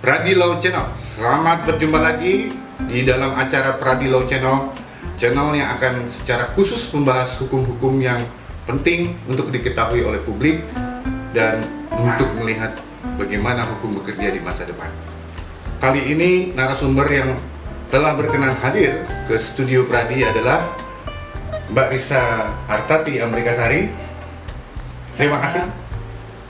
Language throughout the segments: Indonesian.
Pradilau Channel. Selamat berjumpa lagi di dalam acara Pradilau Channel, channel yang akan secara khusus membahas hukum-hukum yang penting untuk diketahui oleh publik dan untuk melihat bagaimana hukum bekerja di masa depan. Kali ini narasumber yang telah berkenan hadir ke studio Pradi adalah Mbak Risa Artati Amrikasari. Terima kasih.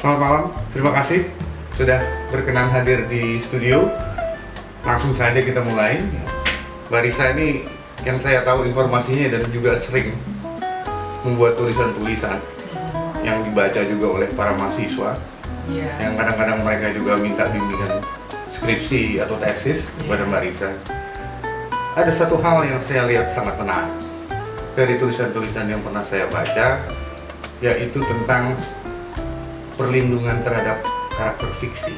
Selamat malam. Terima kasih sudah berkenan hadir di studio. Langsung saja kita mulai. Mbak Risa ini yang saya tahu informasinya dan juga sering membuat tulisan-tulisan yang dibaca juga oleh para mahasiswa. Yang kadang-kadang mereka juga minta bimbingan skripsi atau tesis kepada Mbak Risa. Ada satu hal yang saya lihat sangat menarik dari tulisan-tulisan yang pernah saya baca, yaitu tentang perlindungan terhadap karakter fiksi.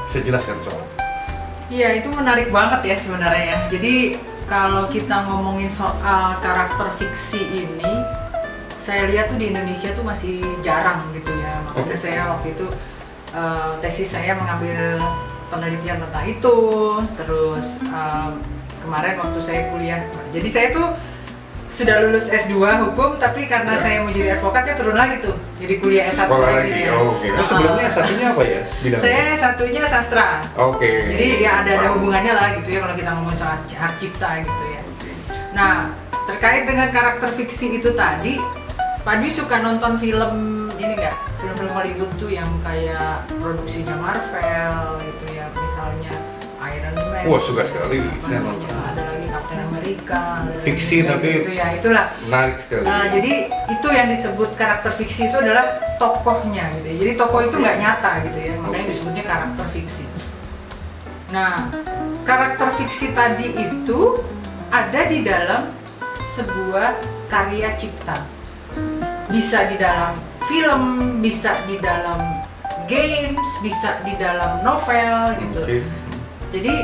Saya jelaskan soal. Iya, itu menarik banget ya sebenarnya ya. Jadi kalau kita ngomongin soal karakter fiksi ini, saya lihat tuh di Indonesia tuh masih jarang gitu ya. Makanya saya waktu itu tesis saya mengambil penelitian tentang itu. Terus kemarin waktu saya kuliah, jadi saya tuh sudah lulus S2 hukum, tapi karena saya mau jadi advokat, saya turun lagi tuh, jadi kuliah S1 lagi ya. Terus sebelumnya S1-nya apa ya? Saya S1-nya sastra. Jadi ya ada hubungannya lah gitu ya kalau kita ngomong soal hak cipta gitu ya. Nah, terkait dengan karakter fiksi itu tadi, Pak Dwi suka nonton film ini nggak? Film-film Hollywood tuh yang kayak produksinya Marvel gitu ya, misalnya Iron Man. Wah, suka sekali. Saya nonton. Ada lagi Captain America. Fiksi tapi gitu ya, itulah. Menarik sekali. Jadi itu yang disebut karakter fiksi itu adalah tokohnya gitu ya. Jadi tokoh itu nggak nyata gitu ya, makanya disebutnya karakter fiksi. Nah, karakter fiksi tadi itu ada di dalam sebuah karya cipta. Bisa di dalam film, bisa di dalam games, bisa di dalam novel gitu. Jadi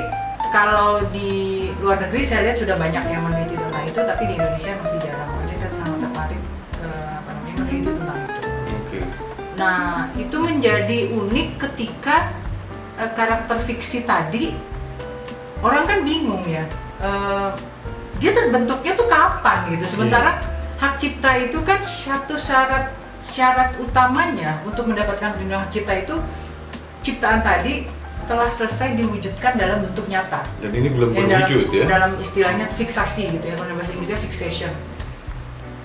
kalau di luar negeri saya lihat sudah banyak yang meneliti tentang itu, tapi di Indonesia masih jarang. Jadi saya sangat tertarik meneliti tentang itu. Nah, itu menjadi unik ketika karakter fiksi tadi orang kan bingung ya. Dia terbentuknya tuh kapan gitu. Sementara hak cipta itu kan satu syarat utamanya untuk mendapatkan perlindungan hak cipta itu ciptaan tadi telah selesai diwujudkan dalam bentuk nyata. Dan ini belum berwujud ya? Dalam istilahnya fiksasi gitu ya, kalau bahasa Inggrisnya fixation.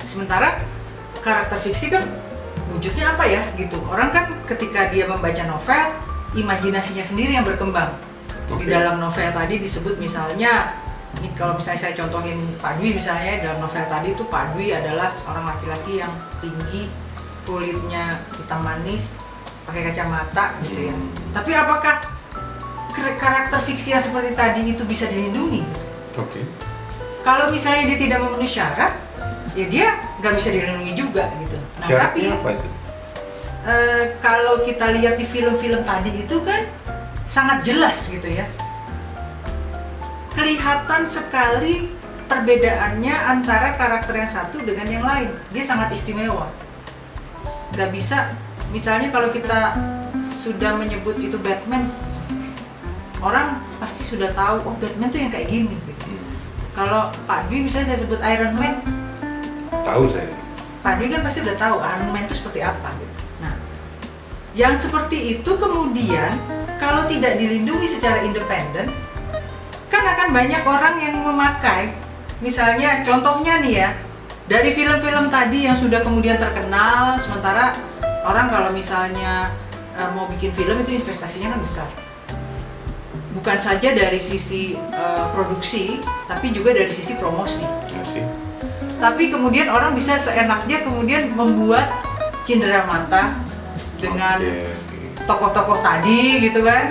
Sementara karakter fiksi kan wujudnya apa ya gitu. Orang kan ketika dia membaca novel, imajinasinya sendiri yang berkembang. Di dalam novel tadi disebut misalnya, kalau misalnya saya contohin Pak Dwi misalnya, dalam novel tadi itu Pak Dwi adalah seorang laki-laki yang tinggi, kulitnya hitam manis, pakai kacamata gitu ya. Tapi apakah karakter fiksi yang seperti tadi itu bisa dilindungi? Kalau misalnya dia tidak memenuhi syarat, ya dia nggak bisa dilindungi juga gitu. Nah, tapi apa itu? Kalau kita lihat di film-film tadi itu kan sangat jelas gitu ya. Kelihatan sekali perbedaannya antara karakter yang satu dengan yang lain. Dia sangat istimewa. Nggak bisa, misalnya kalau kita sudah menyebut itu Batman, orang pasti sudah tahu, oh Batman tuh yang kayak gini gitu. Kalau Pak Dwi misalnya saya sebut Iron Man, tahu saya. Pak Dwi kan pasti udah tahu Iron Man itu seperti apa gitu. Nah, yang seperti itu kemudian kalau tidak dilindungi secara independen, kan akan banyak orang yang memakai, misalnya contohnya nih ya, dari film-film tadi yang sudah kemudian terkenal, sementara orang kalau misalnya mau bikin film itu investasinya kan besar. Bukan saja dari sisi produksi, tapi juga dari sisi promosi. Tapi kemudian orang bisa seenaknya kemudian membuat cindera mata dengan tokoh-tokoh tadi gitu kan.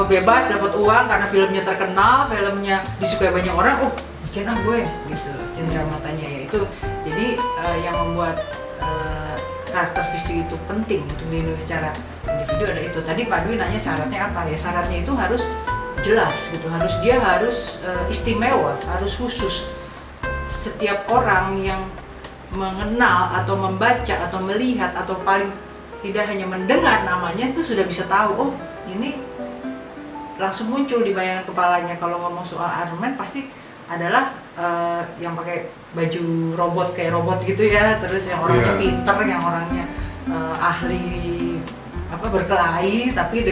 Bebas dapat uang karena filmnya terkenal, filmnya disukai banyak orang, oh bikin gue gitu, cindera matanya ya itu. Jadi yang membuat karakter fiksi itu penting untuk dilindungi secara individu ada itu. Tadi Pak Dwi nanya syaratnya apa ya? Syaratnya itu harus jelas gitu, harus istimewa, harus khusus. Setiap orang yang mengenal atau membaca atau melihat atau paling tidak hanya mendengar namanya itu sudah bisa tahu, oh ini langsung muncul di bayangan kepalanya kalau ngomong soal Iron Man pasti adalah yang pakai baju robot kayak robot gitu ya, terus yang orangnya pinter, yang orangnya ahli berkelahi, tapi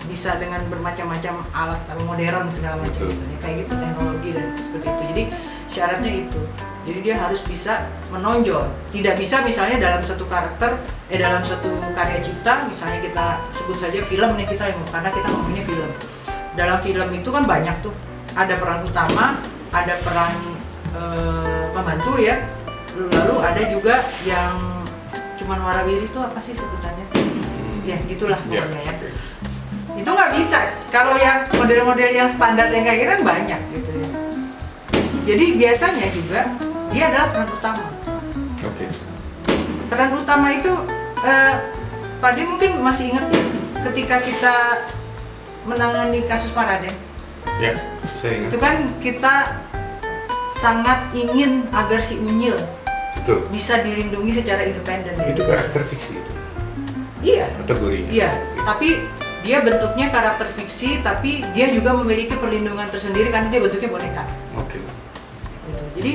bisa dengan bermacam-macam alat modern segala macam gitu. Kayak gitu teknologi dan seperti itu. Jadi syaratnya itu. Jadi dia harus bisa menonjol. Tidak bisa misalnya dalam satu karakter, dalam satu karya cipta, misalnya kita sebut saja film nih karena kita ngomongnya film. Dalam film itu kan banyak tuh. Ada peran utama, ada peran pembantu ya. Lalu ada juga yang cuman warawiri itu apa sih sebutannya? Ya gitulah pokoknya ya. Itu nggak bisa. Kalau yang model-model yang standar yang kayak gitu kan banyak gitu ya. Jadi biasanya juga dia adalah peran utama. Oke. Peran utama itu Pak De mungkin masih ingat ya, ketika kita menangani kasus Paraden. Ya, saya ingat. Itu kan kita sangat ingin agar si Unyil bisa dilindungi secara independen. Itu karakter fiksi itu. Iya. Kategorinya. Iya. Tapi dia bentuknya karakter fiksi, tapi dia juga memiliki perlindungan tersendiri karena dia bentuknya boneka. Oke. Gitu. Jadi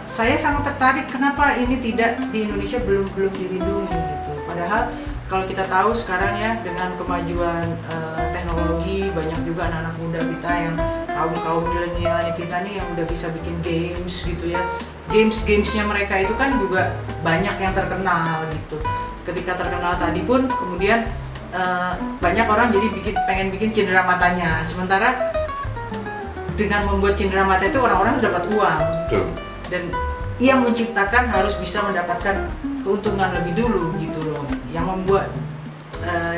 saya sangat tertarik kenapa ini tidak di Indonesia belum dilindungi gitu. Padahal kalau kita tahu sekarang ya dengan kemajuan teknologi, banyak juga anak-anak muda kita yang kaum milenialnya kita nih yang udah bisa bikin games gitu ya. Gamesnya mereka itu kan juga banyak yang terkenal gitu. Ketika terkenal tadi pun kemudian banyak orang jadi pengen bikin cindera matanya. Sementara dengan membuat cindera mata itu orang-orang dapat uang. Betul. Dan yang menciptakan harus bisa mendapatkan keuntungan lebih dulu gitu loh. Yang membuat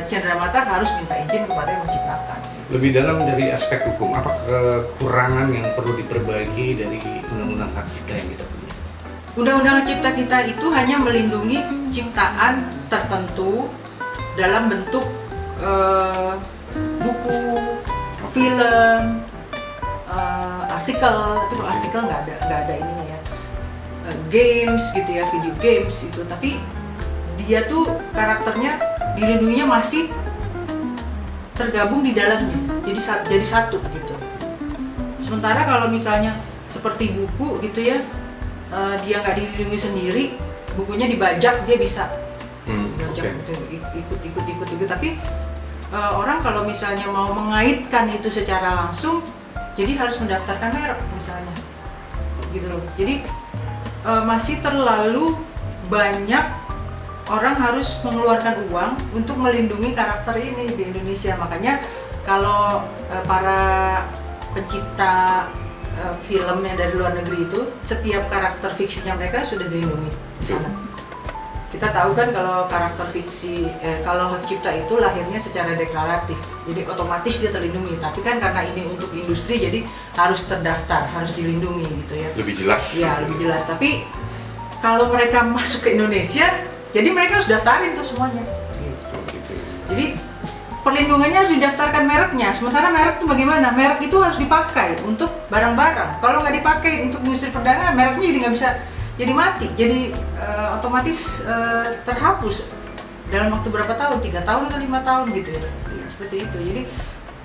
cindera mata harus minta izin kepada yang menciptakan. Lebih dalam dari aspek hukum, apa kekurangan yang perlu diperbaiki dari undang-undang hak cipta yang kita punya? Undang-undang hak cipta kita itu hanya melindungi ciptaan tertentu dalam bentuk buku, film, artikel. Tapi kalau artikel nggak ada ininya ya. Games gitu ya, video games itu. Tapi dia tuh karakternya dilindunginya masih tergabung di dalamnya, jadi satu gitu. Sementara kalau misalnya seperti buku gitu ya, dia nggak dilindungi sendiri, bukunya dibajak, dia bisa bajak ikut. Tapi orang kalau misalnya mau mengaitkan itu secara langsung, jadi harus mendaftarkan merek misalnya, gitu loh. Jadi masih terlalu banyak orang harus mengeluarkan uang untuk melindungi karakter ini di Indonesia. Makanya kalau para pencipta film yang dari luar negeri itu, setiap karakter fiksinya mereka sudah dilindungi di sana. Kita tahu kan kalau karakter fiksi, kalau hak cipta itu lahirnya secara deklaratif, jadi otomatis dia terlindungi. Tapi kan karena ini untuk industri, jadi harus terdaftar, harus dilindungi gitu ya. Lebih jelas. Ya, lebih jelas. Tapi kalau mereka masuk ke Indonesia, jadi mereka harus daftarin tuh semuanya. Gitu. Jadi perlindungannya harus didaftarkan mereknya. Sementara merek tuh bagaimana? Merek itu harus dipakai untuk barang-barang. Kalau nggak dipakai untuk industri perdagangan, mereknya jadi nggak bisa, jadi mati. Jadi otomatis terhapus dalam waktu berapa tahun? 3 tahun atau 5 tahun gitu ya. Seperti itu. Jadi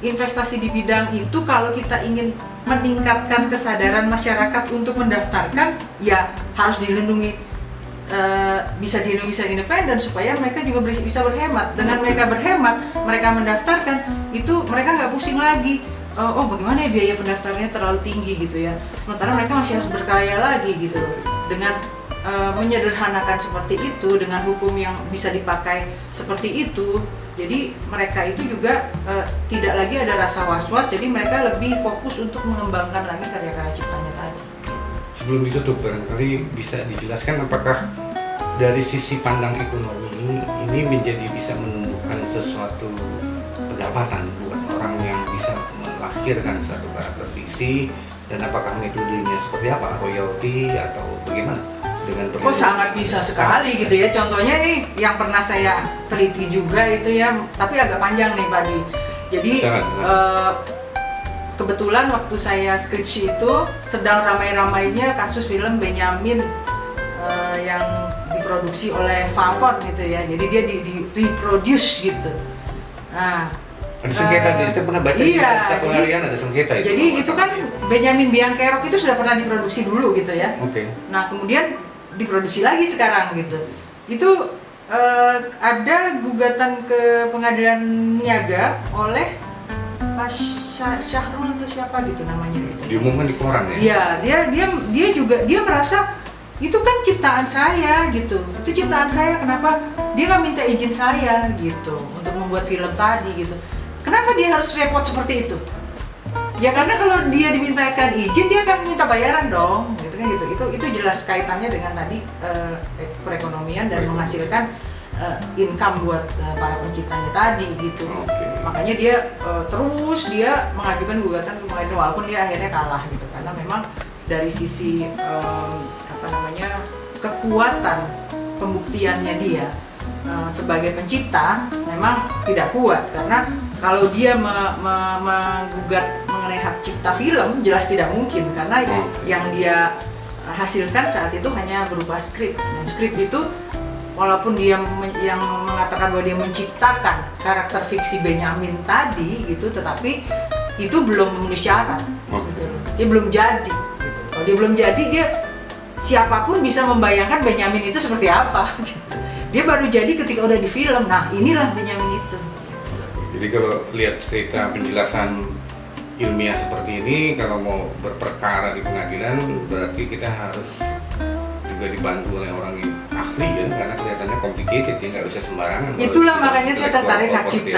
investasi di bidang itu kalau kita ingin meningkatkan kesadaran masyarakat untuk mendaftarkan, ya harus dilindungi. Bisa dilindungi secara independen supaya mereka juga bisa berhemat. Dengan mereka berhemat, mereka mendaftarkan, itu mereka nggak pusing lagi. Oh bagaimana ya biaya pendaftarannya terlalu tinggi gitu ya. Sementara mereka masih harus berkarya lagi gitu. Dengan menyederhanakan seperti itu, dengan hukum yang bisa dipakai seperti itu, jadi mereka itu juga tidak lagi ada rasa was-was. Jadi mereka lebih fokus untuk mengembangkan lagi karya-karya ciptanya tadi. Sebelum ditutup, barangkali bisa dijelaskan apakah dari sisi pandang ekonomi ini menjadi bisa menumbuhkan sesuatu pendapatan buat orang yang bisa melahirkan satu karakter fiksi, dan apakah metodenya seperti apa, royalti atau bagaimana dengan Sangat bisa sekali gitu ya. Contohnya nih yang pernah saya teliti juga itu ya, tapi agak panjang nih Pak Di. Jadi kebetulan waktu saya skripsi itu sedang ramai-ramainya kasus film Benyamin yang diproduksi oleh Falcon gitu ya. Jadi dia di reproduce gitu. Nah, Ada sengketa deh, saya pernah baca di Iya, satu harian ada sengketa itu. jadi kalau itu nggak kan salah. Benjamin Biancarok itu sudah pernah diproduksi dulu gitu ya. Oke. Nah kemudian diproduksi lagi sekarang gitu. Itu ada gugatan ke pengadilan niaga oleh Pak Syahrul atau siapa gitu namanya. Diumumkan di koran ya. Iya, dia juga dia merasa itu kan ciptaan saya gitu. Itu ciptaan saya, kenapa dia nggak minta izin saya gitu untuk membuat film tadi gitu. Kenapa dia harus repot seperti itu? Ya karena kalau dia dimintakan izin dia akan minta bayaran dong, gitu kan gitu. Itu jelas kaitannya dengan tadi perekonomian dan menghasilkan income buat para penciptanya tadi gitu. Oke. Makanya dia terus dia mengajukan gugatan ke pengadilan walaupun dia akhirnya kalah gitu karena memang dari sisi kekuatan pembuktiannya dia sebagai pencipta memang tidak kuat karena kalau dia menggugat mengenai hak cipta film jelas tidak mungkin karena yang dia hasilkan saat itu hanya berupa skrip dan skrip itu walaupun dia yang mengatakan bahwa dia menciptakan karakter fiksi Benjamin tadi gitu tetapi itu belum memenuhi syarat gitu. Dia belum jadi gitu. Kalau dia belum jadi dia siapapun bisa membayangkan Benjamin itu seperti apa gitu. Dia baru jadi ketika udah di film. Nah, inilah Benjamin itu. Jadi kalau lihat cerita penjelasan ilmiah seperti ini, kalau mau berperkara di pengadilan, berarti kita harus juga dibantu oleh orang yang ahli ya, karena kelihatannya complicated ya, nggak bisa sembarangan. Itulah makanya saya tertarik hak cipta.